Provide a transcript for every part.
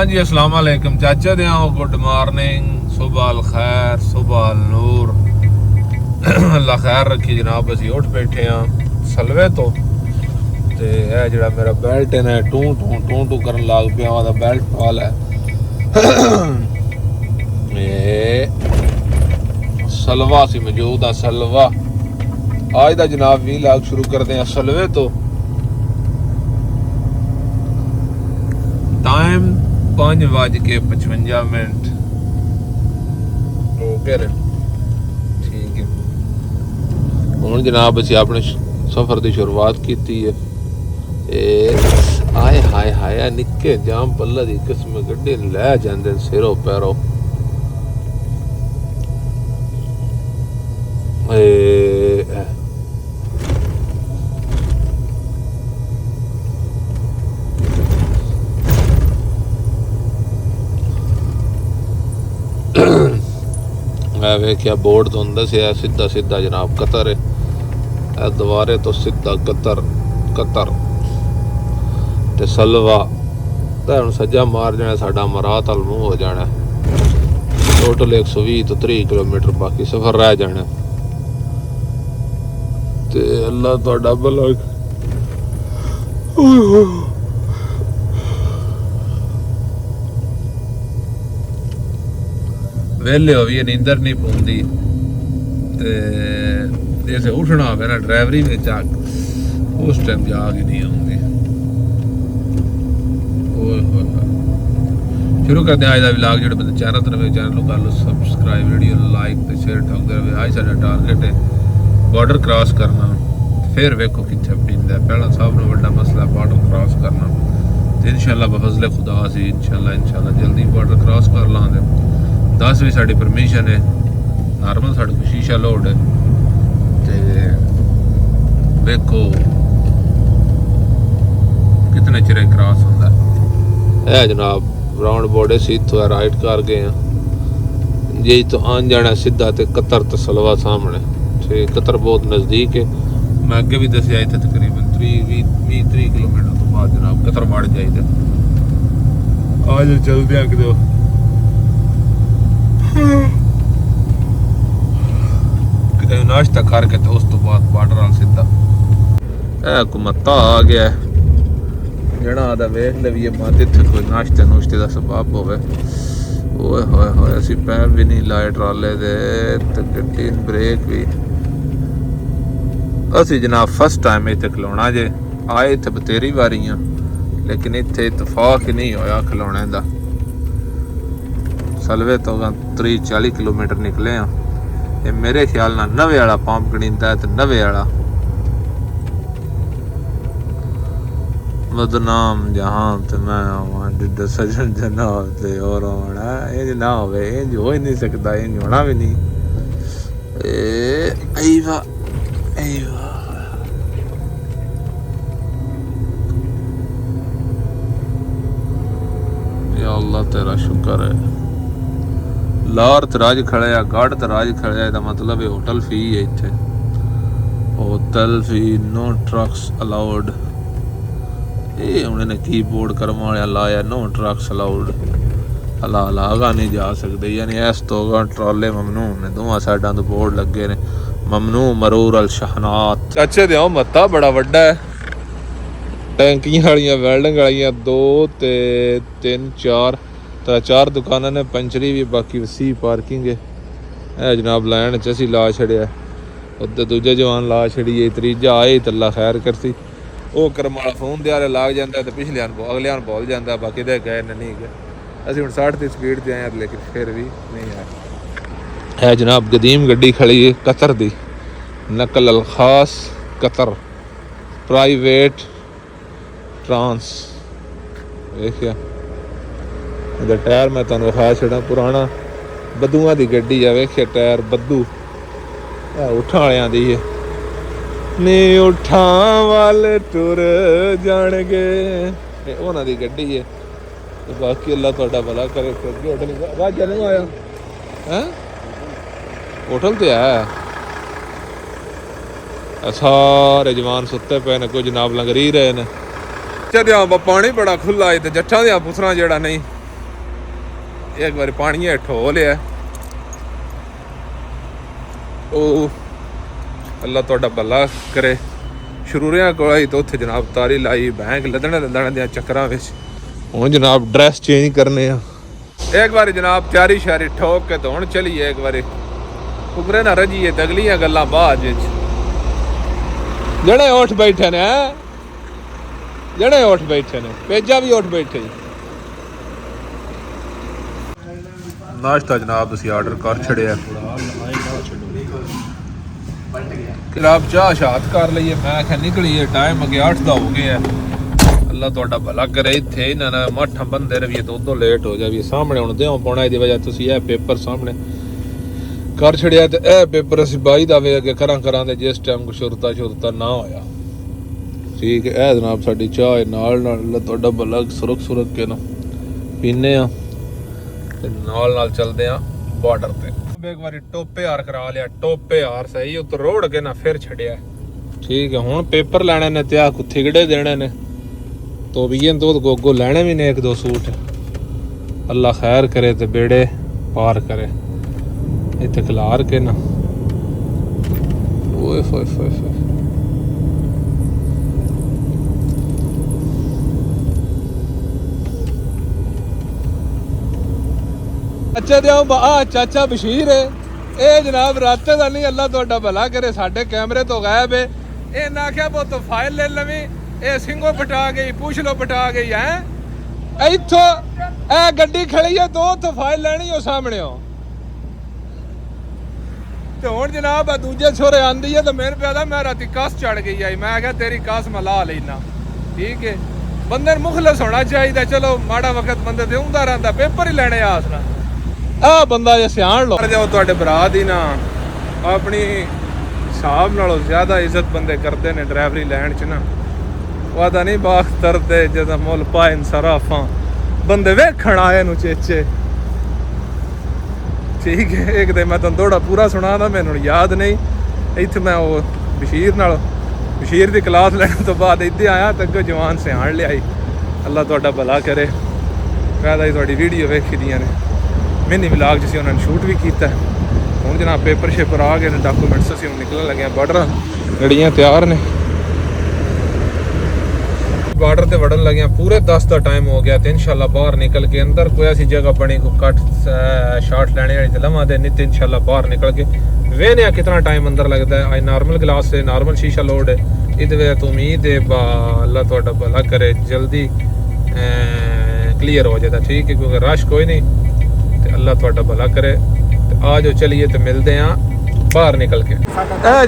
हाँ जी अस्सलाम वालेकुम चाचा दे गुड मॉर्निंग सुबह अल खैर सुबह अल नूर अल्लाह खैर रखी जनाब। असी उठ बैठे हाँ सलवे तो ते है जड़ा मेरा बेल्ट है टू टू टू टू करन लग पिया ओदा बेल्ट वाल है ये सलवा सी मौजूद है सलवा आज दा जनाब 20 लाख शुरू करते हैं सलवे तो। टाइम 5:55 हो गए ठीक है। हुण जनाब असीं अपने सफर की शुरुआत की है। आए हाय हाय निक्के जाम पल्ला की किस्म गड्ढे लै जांदे सिरों पैरों। मैं वेख्या बोर्ड तो होंदा सी सीधा सीधा जनाब कतर है दोबारे तो सीधा कतर कतर ते सलवा ते हुण सज्जा मार जाना साडा मरात अल मूंह हो जाना। टोटल 120 तो 30 किलोमीटर बाकी सफर रह जाना ते अल्लाह तुहाडा भला। वेले हो भी नींदर नहीं पौंदी ते जैसे उठना हो ना ड्राइवरी में उस टाइम जाग ही नहीं आती। शुरू करते हैं आज का व्लॉग। जो बंदे चैनल तो नवे चैनल को कर लो सबसक्राइब वीडियो लाइक तो शेयर ठोकते रहे। आज साडा टारगेट है बॉर्डर क्रॉस करना। फिर वेखो कित्थे पींदा पहला सब नूं वड्डा मसला बॉर्डर क्रॉस करना ते इंशाअल्लाह बफज़ले खुदा से इंशाअल्लाह जल्दी बॉर्डर क्रॉस कर लांगे। 10 भी साड़ी परमिशन है नॉर्मल साढ़े को शीशा लोड है ते देखो कितने चिरे क्रॉस होंदा है जनाब। राउंड बोर्ड सी तो राइट कर गए हैं जी तो आन जाना सीधा ते कतर तो सलवा सामने ठीक। कतर बहुत नज़दीक है। मैं अगे भी दसिया इतने तकरीबन 20-30 किलोमीटर तो बाद जनाब कतर बढ़ जाइए। आज चलते हैं कि नाश्ता करके तो उस तो बाद बॉर्डर वाल सीधा कुमत्ता आ गया जड़ा आदा वेख ले भी मत इत्थे कोई नाश्ते नुश्ते का सबब होवे। ओए होए होए असी पैर भी नहीं लाए ट्राले दे ते गड्डी ब्रेक भी। असी जनाब फर्स्ट टाइम इत्थे खलोना जे आए इत्थे बतेरी वारियां लेकिन इत्थे इतफाक ही नहीं होया खलोने दा। सलवे तो 30-40 किलोमीटर निकले हैं। ये मेरे ख्याल ना 90 वाला पंप गणींदा है तो 90 वाला बदनाम जहां ते मैं आवां जिद्द सजन जनाब ते और होना इंज ना होवे। इंज हो ही नहीं सकता इंज होना भी नहीं। ऐवा ऐवा या अल्लाह तेरा शुक्र है। लार तराज खड़े आ गढ़ तराज खड़े आ मतलब है होटल फी है इत्थे होटल फी नो ट्रक्स अलाउड। ये उन्होंने की बोर्ड करम वाले लाया नो ट्रक्स अलाउड हला नहीं जा सकते यानी इस तो ट्राले ममनू ने दोवां साइडां तो बोर्ड लगे ने ममनू मरूर अल शहनात। अच्छे दे मत्ता बड़ा वड्डा है टैंकियां वालियां वेल्डिंग वालियां 2 ते 3 4 दुकाना ने पंचरी भी बाकी वसी पार्किंग है जनाब। लैन च असी ला छड़िया उधर दूजे जवान ला छड़िए त्रीजा आए तो अल्लाह खैर करसी। वो करम वाला फोन दे आले लाग जाता है तो पिछले अगले बोल जाता बाकी दे गए नहीं गए। असी हुण 60 की स्पीड से आए लेकिन फिर भी नहीं आए है जनाब। गदीम गड्डी खड़ी है कतर दी नकल अल खास कतर प्राइवेट ट्रांस वेखिया। इधर टायर मैं तुहानू विखा छड़ा पुराना बद्दूआं दी गड्डी है वेखिया टायर बद्दू उठां वालियां दी है नी उठां वाले टुर जाणगे उन्हां दी गड्डी है। तो बाकी अल्लाह तुहाडा भला करे। होटल राजा नहीं आया हैं होटल तो है सारे जवान सुते पे ने कुछ जनाब लंगर ही रहे ने। पानी बड़ा खुला है जट्टां दियां पुसरां जेड़ा नहीं एक बार पानी हेठो हो लिया ओ अल्लाह तुहाडा भला करे शरूरियां कोल तो उत्थे जनाब तारी लाई बैंक लदने दे चक्करां विच हुण जनाब ड्रैस चेंज करने एक बार जनाब तैयारी शारी ठोक के तो हुण चलीए एक बार उगरे ना रजीए ते अगलियां गल्लां बाद विच जड़े उठ बैठे ने जड़े उठ बैठे ने पेजा भी उठ बैठे नाश्ता जनाब तुसीं आर्डर कर छड़िया जनाब चाह शात कर लईए मैं आख्या निकलीए टाइम अगे 8 दा हो गया अल्लाह तुहाडा भला करे इत्थे इन्हां ने मठ बंदे रहिए तो उदों लेट हो जावी सामने हुण देओ पौना दी वजह तुसीं ए पेपर सामने कर छड़िया ते ए पेपर असीं 22 दा वे अगे करां ते जिस टाइम को शुरता ना होया ठीक है ए जनाब साडी चाह नाल अल्लाह तुहाडा भला सुरख के ना पीने आ नाल चलते हैं बॉर्डर पे एक बार टोपे हार करा लिया टोपे हार सही उत रोड के ना फिर छड़िया ठीक है हुण पेपर लैने ने ते आ थिगड़े देने ने तो भी तो गोगो लैने भी ने 1-2 सूट अल्लाह खैर करे ते बेड़े पार करे इत्थे खिलार के ना ओए फोए अच्छा दे चाचा बशीर है ये जनाब राते का नहीं अल्लाह तुहाडा भला करे साडे कैमरे तो गायब है ये ना क्या पुत फाइल ले लवी ये सिंगो पटा गई पूछ लो पटा गई है इथों ए गड्डी खड़ी है तो उथों फाइल लेनी हो सामने हो तो हुण जनाब दूजे छोरे आंदी है तो मेरे पे मैं राती कस चढ़ गई आई मैं क्या तेरी कस मैं ला लेना ठीक है बंदे मुखलस होना चाहिए चलो माड़ा वक्त बंदे ते उंदा रहंदा पेपर ही लेने आस ना आ बंदा जे सियाण लो जाओ तुहाडे भरा दी ना अपनी हिसाब नालों ज्यादा इज्जत बंदे करते ने ड्राइवरी लैन च ना वादा नहीं बाख्तर ते जदा मुल पाए सराफा बंदे वेखण आए नु चेचे ठीक है एक दे मैं तुहानू दौड़ा पूरा सुना दा मैनू याद नहीं इत्थे मैं वो बशीर दी क्लास लैने तो बाद इत्थे आया ते अग्गों जवान सियाण लियाई अल्लाह तुहाडा भला करे कहदा तुहाडी वीडियो वेखी दियां ने मिनी व्लॉग जिसी उन्होंने शूट भी किया हुण जनाब पेपर शेपर आ गए डॉक्यूमेंट्स असीं हुण निकलन लगे बॉर्डर गड्डियां तैयार ने बॉर्डर ते वड़न लगे पूरे 10 का टाइम हो गया तो इंशाल्लाह बाहर निकल के अंदर कोई ऐसी जगह बनी को कट शॉट लेने वाली लम्हा दे नहीं तो इंशाल्लाह बाहर निकल के वेने कितना टाइम अंदर लगता है आज नॉर्मल ग्लास से नॉर्मल शीशा लोड है इहदे वजह तो उम्मीद है अल्लाह तुहाडा भला करे जल्दी क्लियर हो जाता ठीक है क्योंकि रश कोई नहीं अल्लाह तुहाडा भला करे आ जाओ चलिए तो मिलते हैं बाहर निकल के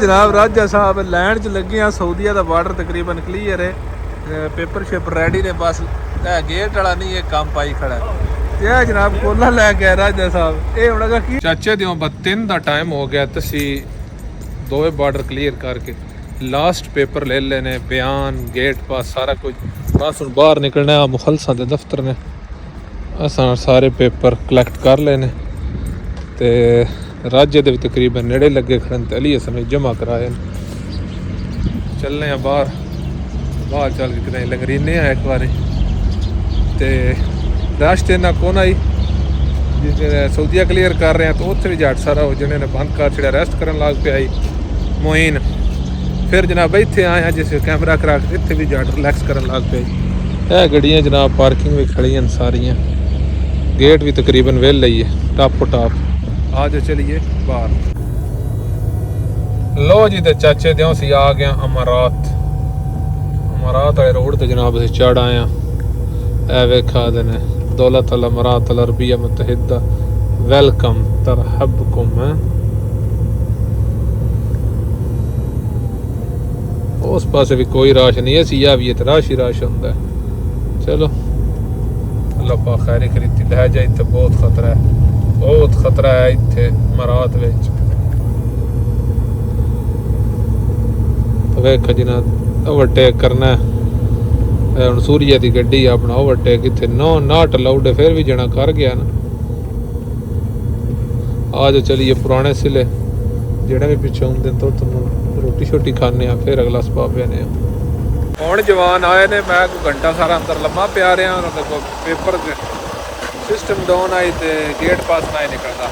जनाब राजा साहब लैंड च लगे हैं सऊदीया का बॉर्डर तकरीबन क्लीयर है पेपर शेपर रेडी ने बस गेट वाला नहीं है काम पाई खड़ा है जनाब कोला लैके राजा साहब ये होना की चाचे दियों 3 का टाइम हो गया तसी दोवे बॉर्डर क्लीयर करके लास्ट पेपर ले लेने बयान गेट पास सारा कुछ बस हुण बाहर निकलना मुखलसा के दफ्तर ने असां सारे पेपर कलैक्ट कर लेने ते राज्य दे तकरीबन नेड़े लगे खड़न ते अली हसन जमा कराए चलने बाहर चल के कदें लंगरीने एक बारी ते रश ते ना कौन आई सऊदीया क्लीयर कर रहे हैं तो उत्थे भी जट सारा जिन्हें ने बंद कर छड़िया रेस्ट करन लग पे आई मोइन फिर जनाब इत्थे आया जिस कैमरा करा के इत्थे भी जट रिलैक्स करन लग पे ए गड्डियां जनाब पार्किंग भी खड़ी हैं सारियां गेट भी तकरीबन वेल लई है टॉप आ जाओ चलिए बाहर लो जी ते चाचे दियों सी आ गया अमारात वाले रोड ते जनाब असीं चढ़ आए ए वेखा देने दौलत अल अमारात अल अरबिया मुत्तहिदा वेलकम तरहबकुम उस पासे भी कोई राश नहीं है सिया भी है राश ही राश होंदा है चलो अल्लाह पाक खैर करीती लै जाए इत्थे बहुत खतरा है इत्थे मरात विच वेख जिन्ना ओवरटेक करना है हुण सूर्या दी गड्डी अपना ओवरटेक इत्थे नॉट अलाउड है फिर भी जना कर गया ना आज चलिए पुराने सिले जेड़ा भी पिछे होंदे तो रोटी शोटी खाने फिर अगला सबाब ने हुण जवान आए ने मैं कोई घंटा सारा अंदर लम्मा पिया रहा उन्होंने पेपर सिस्टम डाउन आई तो गेट पास ना ही निकलता।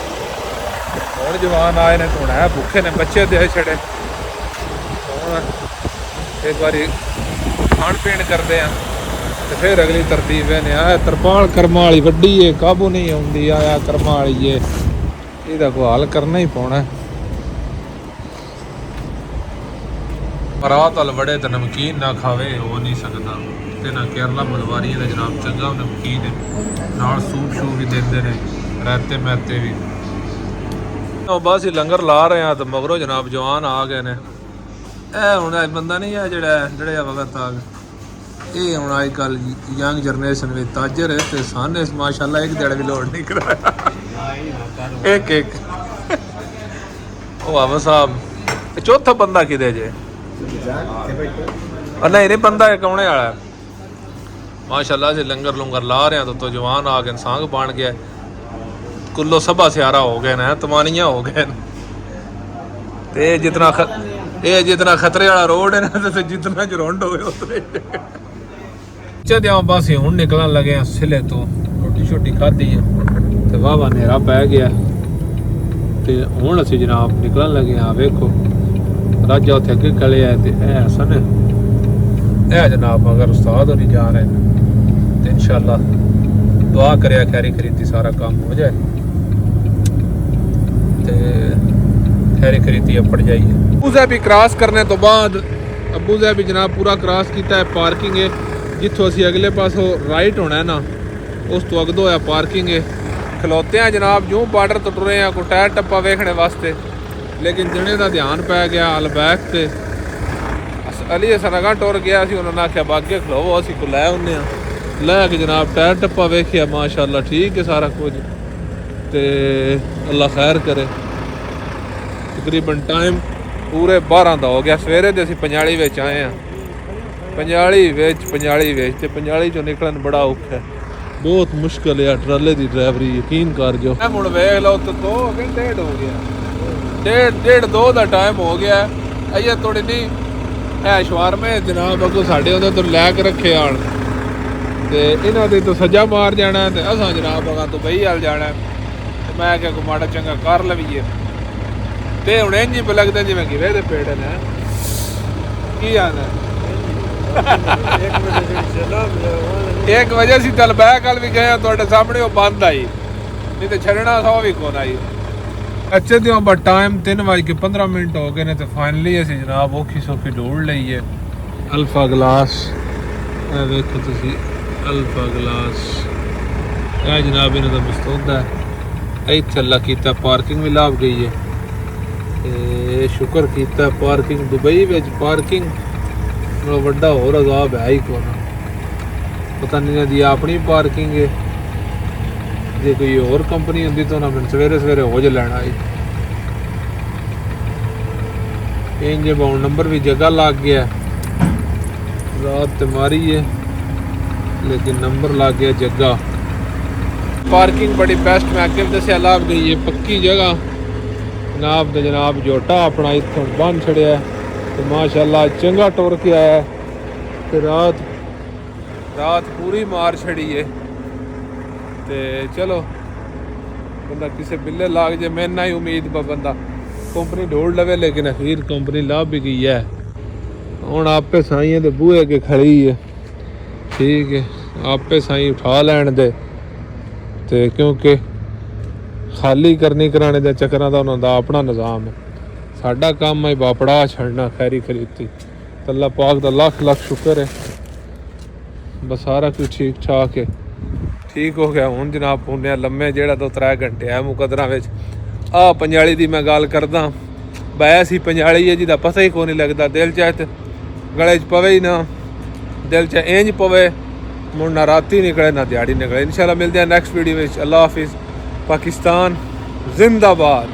हुण जवान आए ने तो हुण है भुखे ने बच्चे दे छड़े। हुण एक बारी खाण पीण करते हैं तो फिर अगली तरतीब है ने आया तरपाल कर्मा वाली वड्डी है काबू नहीं आउंदी आया कर्मा वाली है ਇਹਦਾ ਕੋਈ ਹੱਲ ਕਰਨਾ ਹੀ ਪਾਉਣਾ। ਰਾਤ ਵਾਲ ਬੜੇ ਤੇ ਨਮਕੀਨ ਨਾ ਖਾਵੇ ਹੋ ਨਹੀਂ ਸਕਦਾ ਤੇ ਨਾ ਕੇਰਲਾ ਮਲਵਾਰੀ ਦਾ ਜਨਾਬ ਚੰਗਾ ਨਮਕੀਨ ਹੈ ਨਾਲ ਸੂਪ ਸ਼ੂਪ ਵੀ ਦਿੰਦੇ ਨੇ ਰਾਤੇ ਮੈਤੇ ਵੀ। ਉਹ ਬਸ ਹੀ ਲੰਗਰ ਲਾ ਰਹੇ ਆ ਤੇ ਮਗਰੋਂ ਜਨਾਬ ਜਵਾਨ ਆ ਗਏ ਨੇ। ਇਹ ਹੁਣ ਬੰਦਾ ਨਹੀਂ ਆ ਜਿਹੜੇ ਆ ਵਕਤ ਆ ਇਹ ਹੁਣ ਅੱਜ ਕੱਲ ਯੰਗ ਜਨਰੇਸ਼ਨ ਵਿੱਚ ਤਾਜਰ ਹੈ ਤੇ ਸਾਨੇ ਮਾਸ਼ਾਅੱਲਾ ਇੱਕ ਦਿਹਾੜੇ ਵੀ ਲੋਡ ਨਹੀਂ ਕਰਾਇਆ एक ਉਹ ਆਵਾ ਸਾਹਿਬ ਚੌਥਾ ਬੰਦਾ ਕਿਦੇ ਜੇ ਨਹੀਂ ਬੰਦਾ ਇੱਕ ਆਉਣੇ ਵਾਲਾ ਮਾਸ਼ਾਅੱਲਾ ਜੀ ਲੰਗਰ ਲੰਗਰ ਲਾ ਰਹੇ ਆ तो जवान आ गए संग बन गया कुल्लो सभा सियारा हो गए ना तमानिया हो गए ते जितना खतरे वाला रोड है ना तो जितना जरुंड होवे उतने चल बस हुण निकलन लगे हैं सिले तो रोटी शोटी खाधी है ਤੇ ਵਾਹਵਾ ਹਨੇਰਾ ਪੈ ਗਿਆ ਤੇ ਹੁਣ ਅਸੀਂ ਜਨਾਬ ਨਿਕਲਣ ਲੱਗੇ ਆ। ਵੇਖੋ ਰਾਜਾ ਉੱਥੇ ਅੱਗੇ ਖੜੇ ਆ ਤੇ ਇਹ ਹਸਨ ਇਹ ਜਨਾਬ ਅਗਰ ਉਸਤਾਦ ਹੋਣੀ ਜਾ ਰਹੇ ਤੇ ਇਨਸ਼ਾਅੱਲਾ ਦੁਆ ਕਰਿਆ ਖੈਰੀ ਖਰੀਦੀ ਸਾਰਾ ਕੰਮ ਹੋ ਜਾਏ ਤੇ ਖੈਰੀ ਖਰੀਦੀ ਅਪੜ ਜਾਈਏ। ਅਬੂ ਜ਼ੈਬੀ ਕ੍ਰਾਸ ਕਰਨੇ ਤੋਂ ਬਾਅਦ ਅਬੂ ਜ਼ੈਬੀ ਜਨਾਬ ਪੂਰਾ ਕ੍ਰਾਸ ਕੀਤਾ ਹੈ ਪਾਰਕਿੰਗ ਹੈ ਜਿੱਥੋਂ ਅਸੀਂ ਅਗਲੇ ਪਾਸੋਂ ਰਾਈਟ ਹੋਣਾ ਹੈ ਨਾ ਉਸ ਤੋਂ ਅਗਦੋਂ ਹੋਇਆ ਪਾਰਕਿੰਗ ਹੈ। खलोते हैं जनाब जूँ बार्डर तो टुरे हैं कोई टायर टप्पा वेखने वास्ते लेकिन जने का ध्यान पै गया अलबैक से अली हसन अगा टुर गया उन्होंने आख्या बागे खलोवो असी को लै आने लैके जनाब टायर टप्पा वेखिया माशाअल्लाह ठीक है सारा कुछ तो अल्लाह खैर करे। तकरीबन टाइम पूरे 12 का हो गया सवेरे तो असी पंजाली विच आए हैं पंजाली विच ते पंजाली चों निकलन बड़ा औखा है बहुत मुश्किल है ट्राले की ड्राइवरी यकीन कर जो ਹੁਣ ਵੇਖ ਲਓ तो 2 घंटे हो गया डेढ़ 2 ਦਾ ਟਾਈਮ ਹੋ ਗਿਆ ਅਈਏ ਥੋੜੀ ਨਹੀਂ ਐ ਸ਼ਵਾਰਮੇ ਜਨਾਬ ਅੱਗੋਂ ਸਾਡੇ ਉਹਦੇ ਤੋਂ ਲੈ ਕੇ ਰੱਖੇ ਆਣ ਤੇ ਇਹਨਾਂ ਦੇ ਤੋਂ ਸੱਜਾ ਮਾਰ ਜਾਣਾ ਤੇ ਅਸਾਂ ਜਨਾਬ ਅਗਾ ਤੋਂ ਬਈ ਹਾਲ ਜਾਣਾ ਤੇ ਮੈਂ ਕਿਹਾ ਕੋ ਮਾੜਾ ਚੰਗਾ ਕਰ ਲਵੀਏ ਤੇ ਹੁਣ ਇੰਜ ਹੀ ਲੱਗਦਾ ਜਿਵੇਂ ਗਿਰੇ ਦੇ ਪੇੜ ਨੇ ਕੀ ਆਣਾ 1 ਵਜੇ ਅਸੀਂ ਤਲਬੈਕ ਵੱਲ ਵੀ ਗਏ ਤੁਹਾਡੇ ਸਾਹਮਣੇ ਉਹ ਬੰਦ ਆਈ ਨਹੀਂ ਤੇ ਛੱਡਣਾ ਸੌ ਵੀ ਕੋਨ ਆਈ। ਅੱਛੇ ਦਿਓ ਬਟ ਟਾਈਮ 3:15 ਹੋ ਗਏ ਨੇ ਤੇ ਫਾਈਨਲੀ ਅਸੀਂ ਜਨਾਬ ਔਖੀ ਸੌਖੀ ਢੂੰਢ ਲਈ ਹੈ ਅਲਫਾ ਗਲਾਸ। ਇਹ ਵੇਖੋ ਤੁਸੀਂ ਅਲਫਾ ਗਲਾਸ ਇਹ ਜਨਾਬ ਇਹਨਾਂ ਦਾ ਮਸਤੂਦਾ ਹੈ ਇੱਥੇ ਅੱਲਾ ਕੀਤਾ ਪਾਰਕਿੰਗ ਵੀ ਲੱਭ ਗਈ ਹੈ ਤੇ ਸ਼ੁਕਰ ਕੀਤਾ ਪਾਰਕਿੰਗ ਦੁਬਈ ਵਿੱਚ ਪਾਰਕਿੰਗ ਵੱਡਾ ਹੋਰ ਅਜ਼ਾਬ ਹੈ ਹੀ ਕੋਨ ਪਤਾ ਨਹੀਂ ਇਹਨਾਂ ਦੀ ਆਪਣੀ ਪਾਰਕਿੰਗ ਹੈ ਜੇ ਕੋਈ ਹੋਰ ਕੰਪਨੀ ਹੁੰਦੀ ਤਾਂ ਉਹਨਾਂ ਮੈਨੂੰ ਸਵੇਰੇ ਹੋ ਜਾ ਲੈਣਾ ਇੰਜ ਬਾਉਂ ਨੰਬਰ ਵੀ ਜਗ੍ਹਾ ਲੱਗ ਗਿਆ ਰਾਤ ਤੇ ਮਾਰੀ ਹੈ लेकिन नंबर लग गया जगह पार्किंग बड़ी बेस्ट मैं अगे भी दसिया लाभ गई है पक्की जगह जनाब तो जनाब जोटा अपना इतों बन छड़िया तो माशाल्लाह चंगा टुर के आया तो रात पूरी मार छड़ी है तो चलो बंदा किसी बिल्ले लाग जाए मैं ना ही उम्मीद पर बंदा कंपनी ढूंढ लवे लेकिन अखीर कंपनी लाभ भी गई है हूँ आपे साइया के बूहे के खड़ी है ठीक है आपे साई उठा लैन दे ते क्योंकि खाली करनी कराने दे चक्करां दा उन्हां दा अपना निज़ाम है साडा काम है बापड़ा छड़ना खैरी खरीदी अल्लाह पाक दा लख लख शुक्र है बस सारा कुछ ठीक ठाक है ठीक हो गया हुण जनाब पुण्या लम्मे जेड़ा 2-3 घंटे है मुकदरा विच आ पंजाली दी मैं गल करदा बैस ही पंजाली है जिहदा पता ही कोई नहीं लगदा दिल च गले च पवे ही ना दिल च इंज पवे मुड़ ना राती निकले ना दिहाड़ी निकले इंशाल्लाह मिलते हैं नेक्स्ट वीडियो में अल्लाह हाफिज़ पाकिस्तान जिंदाबाद।